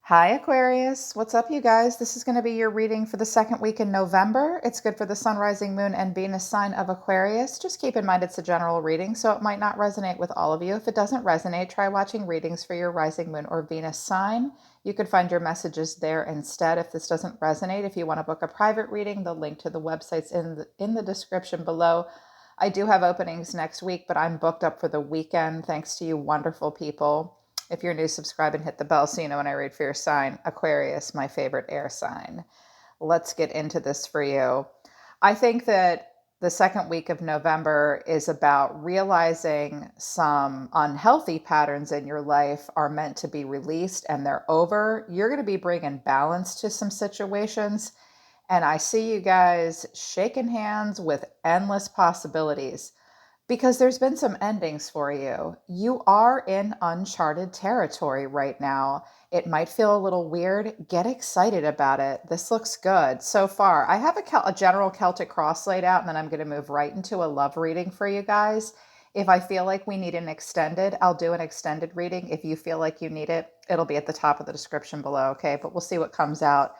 Hi, Aquarius. What's up, you guys? This is going to be your reading for the second week in November. It's good for the Sun, Rising, Moon, and Venus sign of Aquarius. Just keep in mind it's a general reading, so it might not resonate with all of you. If it doesn't resonate, try watching readings for your Rising, Moon, or Venus sign. You could find your messages there instead if this doesn't resonate. If you want to book a private reading, the link to the website's in the description below. I do have openings next week, but I'm booked up for the weekend. Thanks to you wonderful people. If you're new, subscribe and hit the bell so you know when I read for your sign. Aquarius, my favorite air sign. Let's get into this for you. I think that the second week of November is about realizing some unhealthy patterns in your life are meant to be released and they're over. You're going to be bringing balance to some situations. And I see you guys shaking hands with endless possibilities because there's been some endings for you. You are in uncharted territory right now. It might feel a little weird. Get excited about it. This looks good so far. I have a general Celtic cross laid out, and then I'm going to move right into a love reading for you guys. If I feel like we need an extended, I'll do an extended reading. If you feel like you need it, it'll be at the top of the description below, okay? But we'll see what comes out.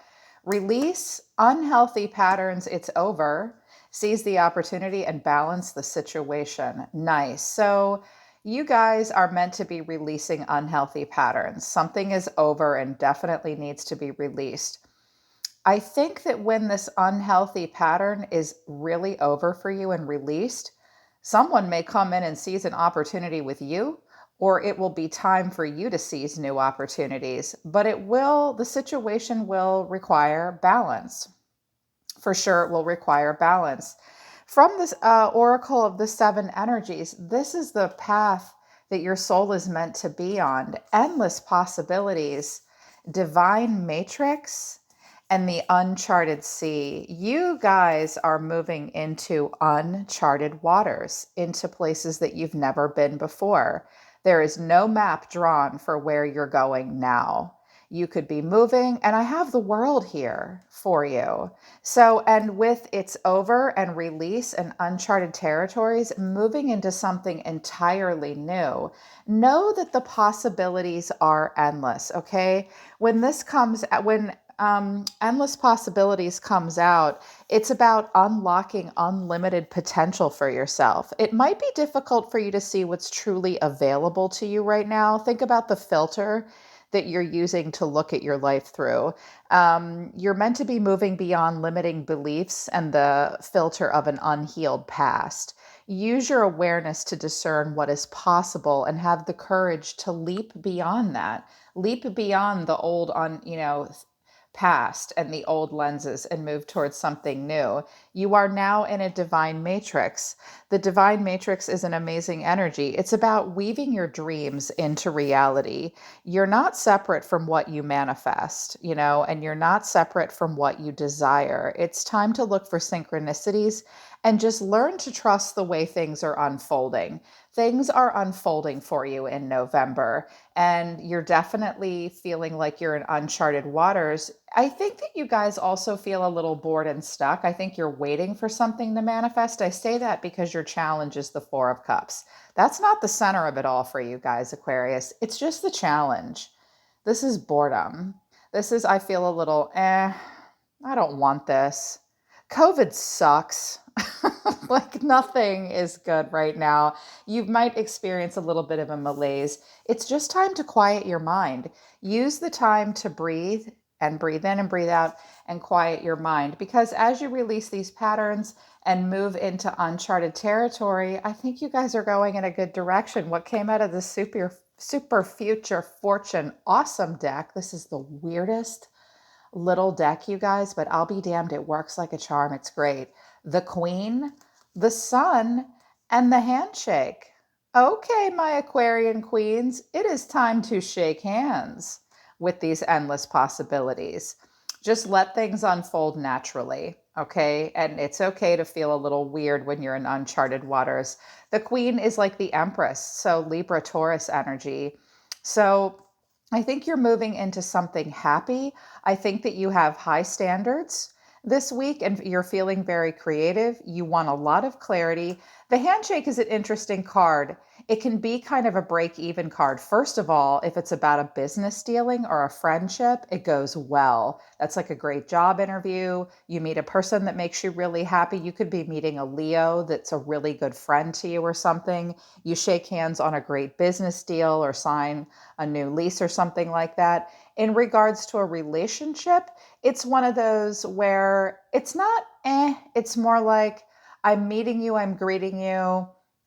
Release unhealthy patterns. It's over. Seize the opportunity and balance the situation. Nice. So you guys are meant to be releasing unhealthy patterns. Something is over and definitely needs to be released. I think that when this unhealthy pattern is really over for you and released, someone may come in and seize an opportunity with you, or it will be time for you to seize new opportunities. But the situation will require balance. For sure, it will require balance. From this oracle of the seven energies, this is the path that your soul is meant to be on. Endless possibilities, divine matrix, and the uncharted sea. You guys are moving into uncharted waters, into places that you've never been before. There is no map drawn for where you're going now. You could be moving, and I have the world here for you. So, and with it's over and release and uncharted territories, moving into something entirely new, know that the possibilities are endless, okay? When endless possibilities comes out, it's about unlocking unlimited potential for yourself. It might be difficult for you to see what's truly available to you right now. Think about the filter that you're using to look at your life through. You're meant to be moving beyond limiting beliefs and the filter of an unhealed past. Use your awareness to discern what is possible and have the courage to leap beyond that. Leap beyond the old past and the old lenses and move towards something new. You are now in a divine matrix. The divine matrix is an amazing energy. It's about weaving your dreams into reality. You're not separate from what you manifest, and you're not separate from what you desire. It's time to look for synchronicities and just learn to trust the way things are unfolding. Things are unfolding for you in November, and you're definitely feeling like you're in uncharted waters. I think that you guys also feel a little bored and stuck. I think you're waiting for something to manifest. I say that because your challenge is the Four of Cups. That's not the center of it all for you guys, Aquarius. It's just the challenge. This is boredom. I feel a little, I don't want this. COVID sucks. Like nothing is good right now. You might experience a little bit of a malaise. It's just time to quiet your mind. Use the time to breathe and breathe in and breathe out and quiet your mind. Because as you release these patterns and move into uncharted territory, I think you guys are going in a good direction. What came out of the super future fortune awesome deck? This is the weirdest little deck, you guys, but I'll be damned, it works like a charm. It's great. The Queen, the Sun, and the handshake. Okay, my Aquarian queens, it is time to shake hands with these endless possibilities. Just let things unfold naturally, okay? And it's okay to feel a little weird when you're in uncharted waters. The Queen is like the Empress, so Libra Taurus energy. So I think you're moving into something happy. I think that you have high standards this week and you're feeling very creative. You want a lot of clarity. The handshake is an interesting card. It can be kind of a break even card. First of all, if it's about a business dealing or a friendship, it goes well. That's like a great job interview. You meet a person that makes you really happy. You could be meeting a Leo that's a really good friend to you or something. You shake hands on a great business deal or sign a new lease or something like that. In regards to a relationship, it's one of those where it's not it's more like I'm meeting you, I'm greeting you.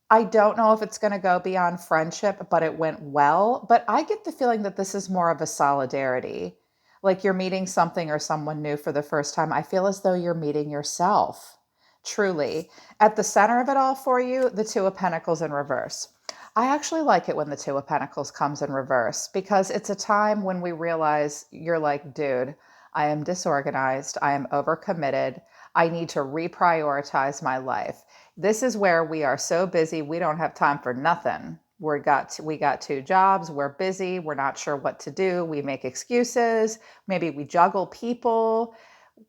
I don't know if it's going to go beyond friendship, but it went well. But I get the feeling that this is more of a solidarity. Like you're meeting something or someone new for the first time. I feel as though you're meeting yourself, truly. At the center of it all for you, the Two of Pentacles in reverse. I actually like it when the Two of Pentacles comes in reverse because it's a time when we realize you're like, dude, I am disorganized. I am overcommitted. I need to reprioritize my life. This is where we are so busy, we don't have time for nothing. We got two jobs, we're busy, we're not sure what to do, we make excuses, maybe we juggle people,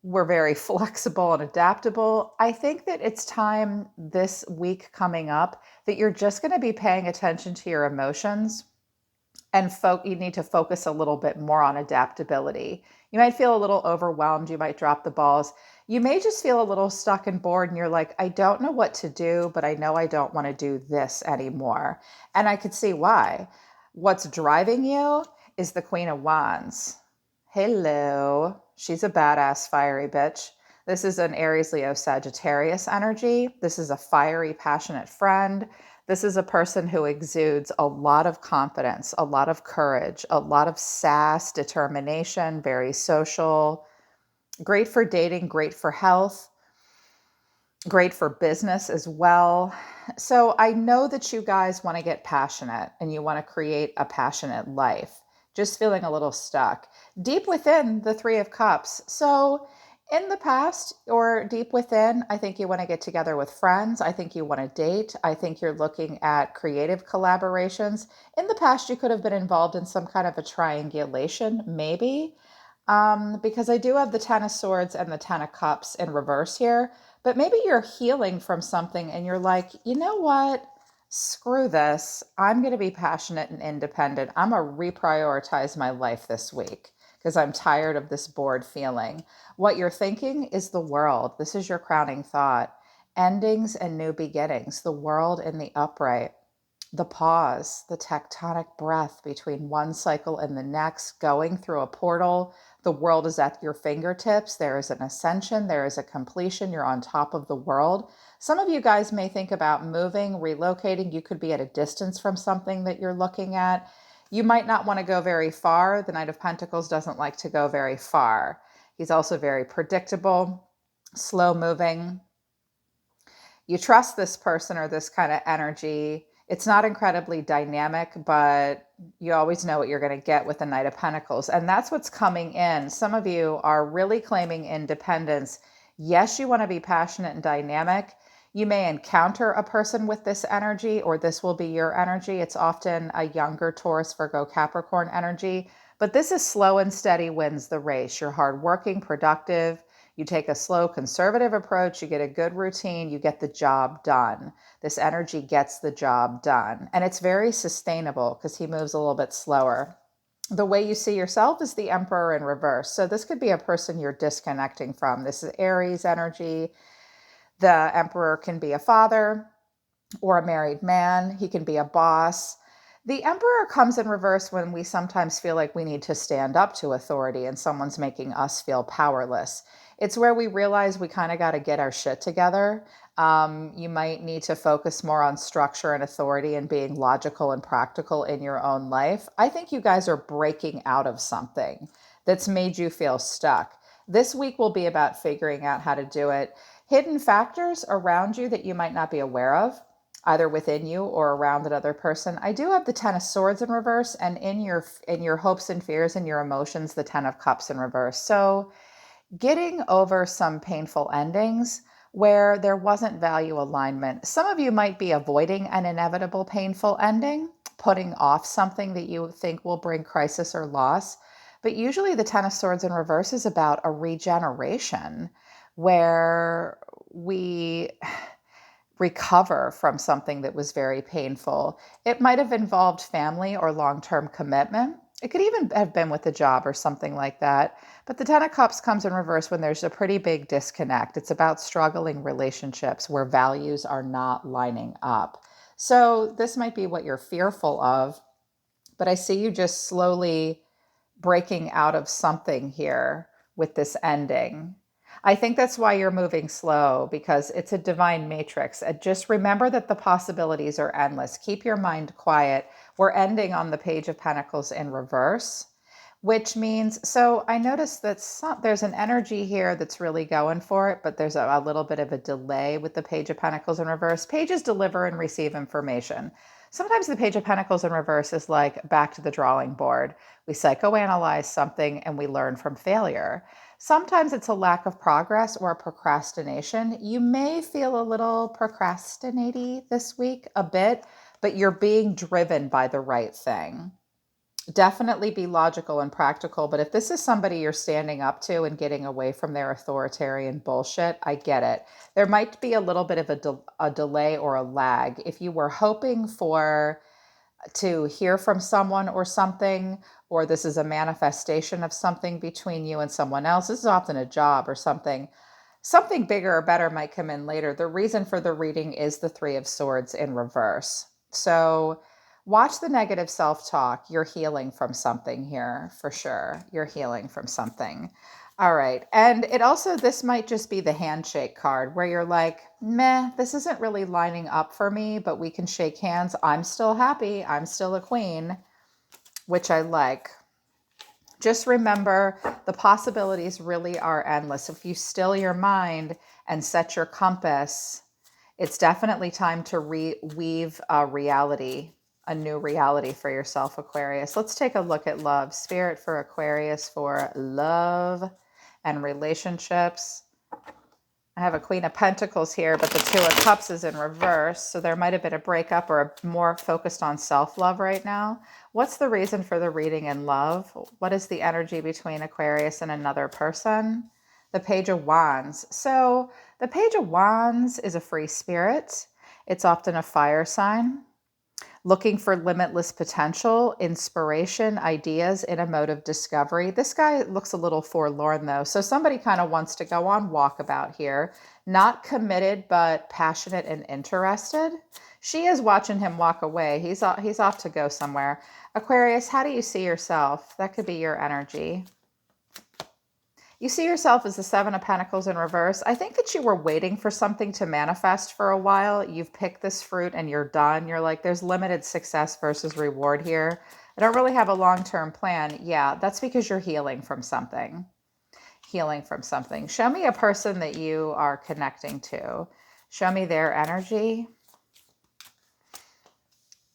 we're very flexible and adaptable. I think that it's time this week coming up that you're just going to be paying attention to your emotions and you need to focus a little bit more on adaptability. You might feel a little overwhelmed. You might drop the balls. You may just feel a little stuck and bored and you're like, I don't know what to do, but I know I don't want to do this anymore. And I could see why. What's driving you is the Queen of Wands. Hello. She's a badass, fiery bitch. This is an Aries, Leo, Sagittarius energy. This is a fiery, passionate friend. This is a person who exudes a lot of confidence, a lot of courage, a lot of sass, determination, very social, great for dating, great for health, great for business as well. So I know that you guys want to get passionate and you want to create a passionate life, just feeling a little stuck. Deep within, the Three of Cups. So in the past or deep within, I think you want to get together with friends. I think you want to date. I think you're looking at creative collaborations. In the past, you could have been involved in some kind of a triangulation, maybe, because I do have the Ten of Swords and the Ten of Cups in reverse here. But maybe you're healing from something and you're like, you know what? Screw this. I'm going to be passionate and independent. I'm going to reprioritize my life this week because I'm tired of this bored feeling. What you're thinking is the world. This is your crowning thought. Endings and new beginnings, the world in the upright, the pause, the tectonic breath between one cycle and the next, going through a portal. The world is at your fingertips. There is an ascension. There is a completion. You're on top of the world. Some of you guys may think about moving, relocating. You could be at a distance from something that you're looking at. You might not want to go very far. The Knight of Pentacles doesn't like to go very far. He's also very predictable, slow moving. You trust this person or this kind of energy. It's not incredibly dynamic, but you always know what you're going to get with the Knight of Pentacles. And that's what's coming in. Some of you are really claiming independence. Yes, you want to be passionate and dynamic. You may encounter a person with this energy, or this will be your energy. It's often a younger Taurus, Virgo, Capricorn energy. But this is slow and steady wins the race. You're hardworking, productive. You take a slow, conservative approach. You get a good routine. You get the job done. This energy gets the job done. And it's very sustainable because he moves a little bit slower. The way you see yourself is the Emperor in reverse. So this could be a person you're disconnecting from. This is Aries energy. The Emperor can be a father or a married man. He can be a boss. The Emperor comes in reverse when we sometimes feel like we need to stand up to authority and someone's making us feel powerless. It's where we realize we kind of got to get our shit together. You might need to focus more on structure and authority and being logical and practical in your own life. I think you guys are breaking out of something that's made you feel stuck. This week will be about figuring out how to do it. Hidden factors around you that you might not be aware of, either within you or around another person. I do have the Ten of Swords in reverse, and in your hopes and fears and your emotions, the Ten of Cups in reverse. So getting over some painful endings where there wasn't value alignment. Some of you might be avoiding an inevitable painful ending, putting off something that you think will bring crisis or loss. But usually the Ten of Swords in reverse is about a regeneration where we recover from something that was very painful. It might have involved family or long-term commitment. It could even have been with a job or something like that. But the Ten of Cups comes in reverse when there's a pretty big disconnect. It's about struggling relationships where values are not lining up. So this might be what you're fearful of, but I see you just slowly breaking out of something here with this ending. I think that's why you're moving slow, because it's a divine matrix. And just remember that the possibilities are endless. Keep your mind quiet. We're ending on the Page of Pentacles in reverse, which means, so I noticed that there's an energy here that's really going for it, but there's a little bit of a delay with the Page of Pentacles in reverse. Pages deliver and receive information. Sometimes the Page of Pentacles in reverse is like back to the drawing board. We psychoanalyze something and we learn from failure. Sometimes it's a lack of progress or a procrastination. You may feel a little procrastinatey this week, a bit, but you're being driven by the right thing. Definitely be logical and practical, but if this is somebody you're standing up to and getting away from their authoritarian bullshit, I get it. There might be a little bit of a delay or a lag. If you were hoping to hear from someone or something, or this is a manifestation of something between you and someone else, this is often a job or something bigger or better might come in later. The reason for the reading is the Three of Swords in reverse. So watch the negative self-talk. You're healing from something here for sure. You're healing from something. All right. And this might just be the handshake card where you're like, meh, this isn't really lining up for me, but we can shake hands. I'm still happy. I'm still a queen, which I like. Just remember, the possibilities really are endless. If you still your mind and set your compass, it's definitely time to weave a new reality for yourself, Aquarius. Let's take a look at love. Spirit for Aquarius for love and relationships. I have a Queen of Pentacles here, but the Two of Cups is in reverse. So there might have been a breakup or more focused on self-love right now. What's the reason for the reading in love? What is the energy between Aquarius and another person? The Page of Wands. So the Page of Wands is a free spirit. It's often a fire sign, looking for limitless potential, inspiration, ideas, in a mode of discovery. This guy looks a little forlorn though. So somebody kind of wants to go on walkabout here, not committed, but passionate and interested. She is watching him walk away. He's off to go somewhere. Aquarius, how do you see yourself? That could be your energy. You see yourself as the Seven of Pentacles in reverse. I think that you were waiting for something to manifest for a while. You've picked this fruit and you're done. You're like, there's limited success versus reward here. I don't really have a long-term plan. Yeah, that's because you're healing from something. Healing from something. Show me a person that you are connecting to. Show me their energy.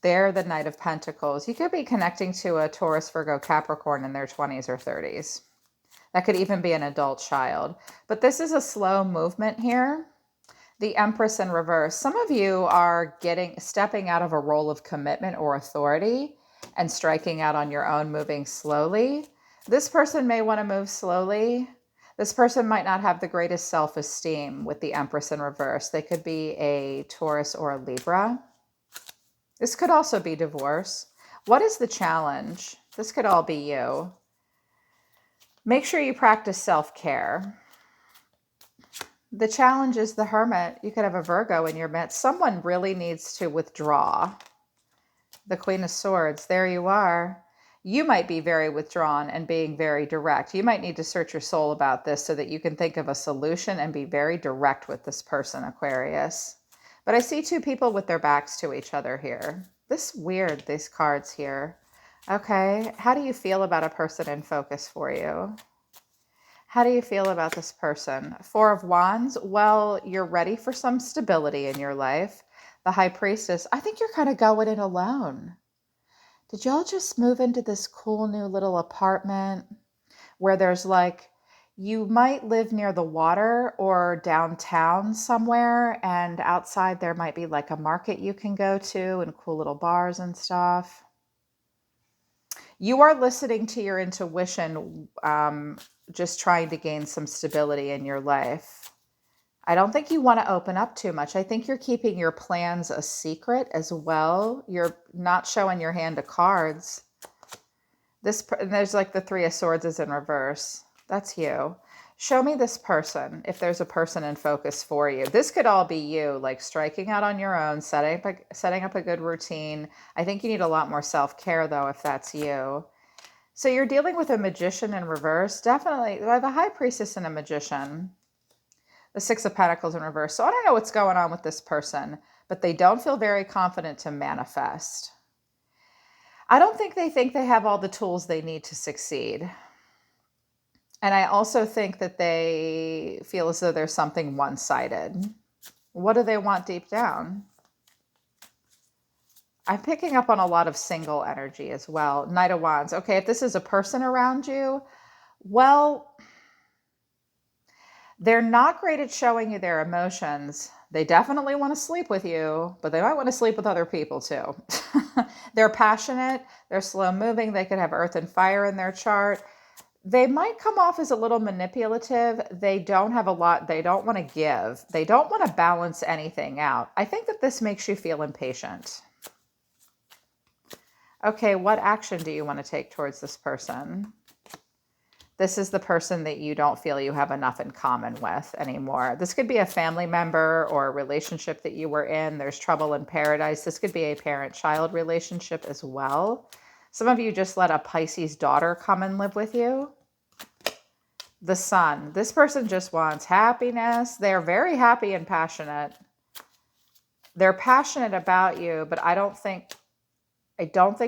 They're the Knight of Pentacles. You could be connecting to a Taurus, Virgo, Capricorn in their 20s or 30s. That could even be an adult child. But this is a slow movement here. The Empress in reverse. Some of you are stepping out of a role of commitment or authority and striking out on your own, moving slowly. This person may want to move slowly. This person might not have the greatest self-esteem with the Empress in reverse. They could be a Taurus or a Libra. This could also be divorce. What is the challenge? This could all be you. Make sure you practice self-care. The challenge is the Hermit. You could have a Virgo in your midst. Someone really needs to withdraw. The Queen of Swords, there you are. You might be very withdrawn and being very direct. You might need to search your soul about this so that you can think of a solution and be very direct with this person, Aquarius. But I see two people with their backs to each other here. This is weird, these cards here. Okay, how do you feel about a person in focus for you? How do you feel about this person? Four of Wands, well, you're ready for some stability in your life. The High Priestess, I think you're kind of going it alone. Did y'all just move into this cool new little apartment where there's like, you might live near the water or downtown somewhere, and outside there might be like a market you can go to and cool little bars and stuff. You are listening to your intuition, just trying to gain some stability in your life. I don't think you want to open up too much. I think you're keeping your plans a secret as well. You're not showing your hand of cards. There's like the Three of Swords is in reverse. That's you. Show me this person, if there's a person in focus for you. This could all be you, like striking out on your own, setting up a good routine. I think you need a lot more self-care, though, if that's you. So you're dealing with a magician in reverse. Definitely. I have a high priestess and a magician. The Six of Pentacles in reverse. So I don't know what's going on with this person, but they don't feel very confident to manifest. I don't think they have all the tools they need to succeed. And I also think that they feel as though there's something one-sided. What do they want deep down? I'm picking up on a lot of single energy as well. Knight of Wands. Okay, if this is a person around you, well, they're not great at showing you their emotions. They definitely want to sleep with you, but they might want to sleep with other people too. They're passionate. They're slow moving. They could have earth and fire in their chart. They might come off as a little manipulative. They don't have a lot. They don't want to give. They don't want to balance anything out. I think that this makes you feel impatient. Okay, what action do you want to take towards this person? This is the person that you don't feel you have enough in common with anymore. This could be a family member or a relationship that you were in. There's trouble in paradise. This could be a parent-child relationship as well. Some of you just let a Pisces daughter come and live with you. The Sun. This person just wants happiness. They're very happy and passionate. They're passionate about you, but I don't think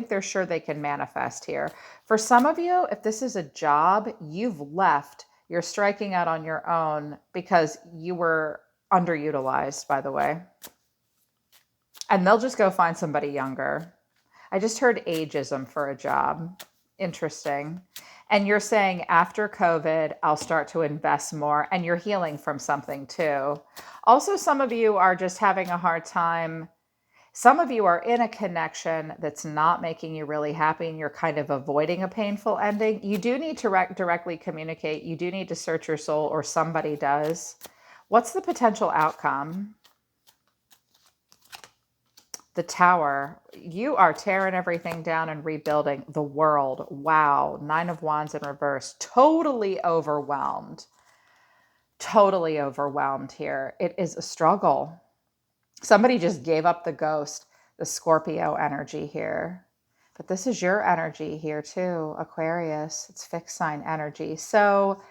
they're sure they can manifest here. For some of you, if this is a job, you've left. You're striking out on your own because you were underutilized, by the way. And they'll just go find somebody younger. I just heard ageism for a job. Interesting. And you're saying after COVID, I'll start to invest more, and you're healing from something too. Also, some of you are just having a hard time. Some of you are in a connection that's not making you really happy, and you're kind of avoiding a painful ending. You do need to directly communicate. You do need to search your soul, or somebody does. What's the potential outcome? The Tower. You are tearing everything down and rebuilding the world. Wow. Nine of Wands in reverse. Totally overwhelmed. Totally overwhelmed here. It is a struggle. Somebody just gave up the ghost, the Scorpio energy here. But this is your energy here too, Aquarius. It's fixed sign energy. So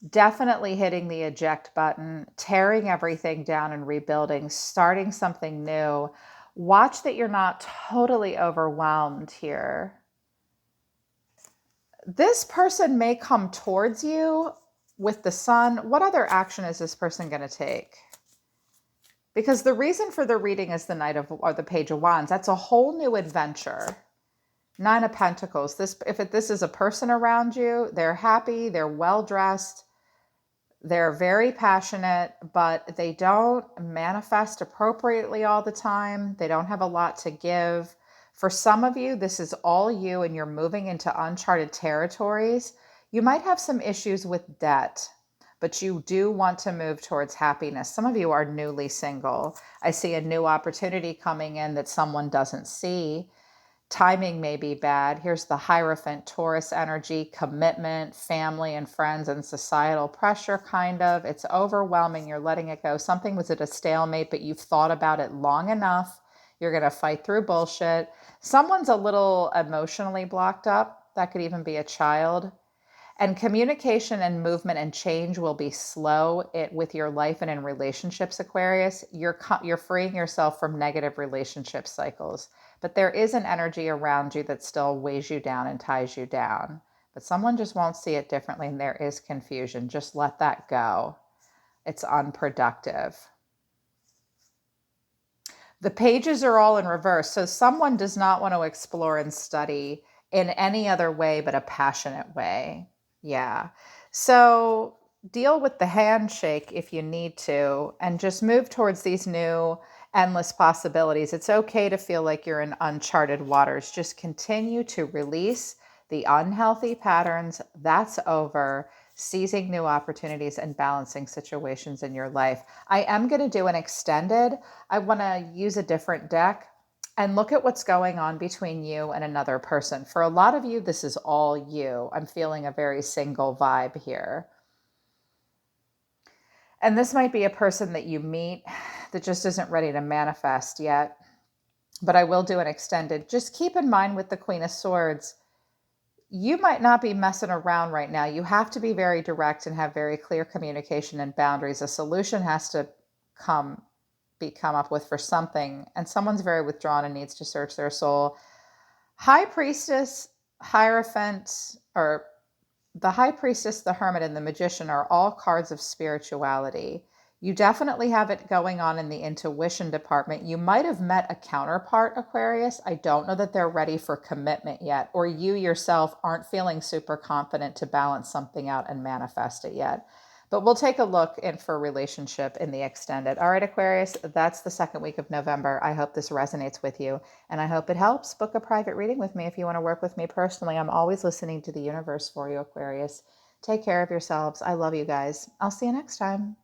definitely hitting the eject button, tearing everything down and rebuilding, starting something new. Watch that you're not totally overwhelmed here. This person may come towards you with the Sun. What other action is this person going to take? Because the reason for the reading is the Page of Wands. That's a whole new adventure. Nine of Pentacles. If this is a person around you, they're happy, they're well-dressed, they're very passionate, but they don't manifest appropriately all the time. They don't have a lot to give. For some of you, this is all you, and you're moving into uncharted territories. You might have some issues with debt, but you do want to move towards happiness. Some of you are newly single. I see a new opportunity coming in that someone doesn't see. Timing may be bad. Here's the Hierophant, Taurus energy, commitment, family and friends and societal pressure, kind of. It's overwhelming. You're letting it go. Something was at a stalemate, but you've thought about it long enough. You're going to fight through bullshit. Someone's a little emotionally blocked up. That could even be a child. And communication and movement and change will be slow with your life and in relationships, Aquarius. You're freeing yourself from negative relationship cycles. But there is an energy around you that still weighs you down and ties you down. But someone just won't see it differently, and there is confusion. Just let that go. It's unproductive. The pages are all in reverse. So someone does not want to explore and study in any other way but a passionate way. Yeah. So deal with the handshake if you need to, and just move towards these new endless possibilities. It's okay to feel like you're in uncharted waters. Just continue to release, The unhealthy patterns, that's over. Seizing new opportunities and balancing situations in your life. I am going to do an extended. I want to use a different deck and look at what's going on between you and another person. For a lot of you, this is all you. I'm feeling a very single vibe here. And this might be a person that you meet that just isn't ready to manifest yet. But I will do an extended. Just keep in mind with the Queen of Swords, you might not be messing around right now. You have to be very direct and have very clear communication and boundaries. A solution has to come up with for something, and someone's very withdrawn and needs to search their soul. High Priestess, Hierophant, or the High Priestess, the Hermit, and the Magician are all cards of spirituality. You definitely have it going on in the intuition department. You might have met a counterpart, Aquarius. I don't know that they're ready for commitment yet, or you yourself aren't feeling super confident to balance something out and manifest it yet. But we'll take a look in for relationship in the extended. All right, Aquarius, that's the second week of November. I hope this resonates with you, and I hope it helps. Book a private reading with me if you want to work with me personally. I'm always listening to the universe for you, Aquarius. Take care of yourselves. I love you guys. I'll see you next time.